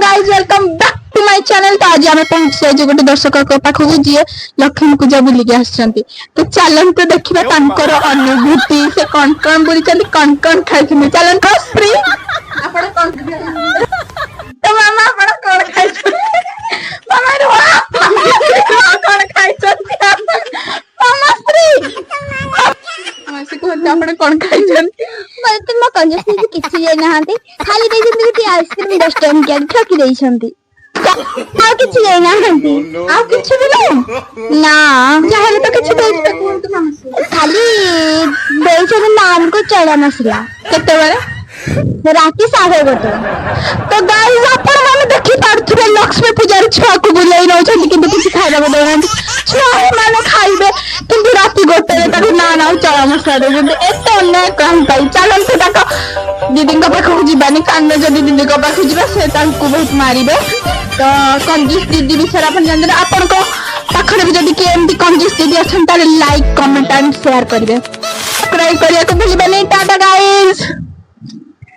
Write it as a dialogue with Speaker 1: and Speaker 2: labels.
Speaker 1: Guys welcome back to my channel. तो आज आम पहुंची जाए गोटे दर्शक पाखक जी लक्ष्मी पूजा बुलिक आसछंती। तो चलंतु देखिबा तांकर अनुभूति से कौन बुली कौन खाई चलंतु स्त्री आपण कौन तो मामा आपण कौन खाई मामा रे कौन खाई मामा स्त्री से कहते आपण कौन खाई
Speaker 2: मते तुम कंजूस नहीं किछि जे नहांती खाली दे जंती कि आइसक्रीम 10 टाइम के ठकी देई छंती आ किछि जे नहांती
Speaker 1: आ किछि भी नहीं
Speaker 2: ना
Speaker 1: चाहे तो किछि देई पे कोन मामा से
Speaker 2: खाली देई छन नाम को चढ़ा मसला
Speaker 1: केते बेले
Speaker 2: राती 11:30
Speaker 1: तो गाइस आपण माने देखि पारथुबे लक्ष्मी पूजार छुआ को बुलाई न छथि कि किछि खाइबा देना छुआ माने खाइबे किंतु राती गोटे ताकू ना ना चला मसला दे एते अन्याय काम पाई चलन से ताको दीदी का पाखु जीवानी कान जदी दीदी का पाखु जीवा से तांको बहुत मारिबे। तो कंजूस दीदी विषय अपन जानते आपण को पाखरे भी जदी के एमती कंजूस दीदी अछन ताले लाइक कमेंट एंड शेयर करिवे सब्सक्राइब करिया को भूलिबे नहीं। टाटा गाइस।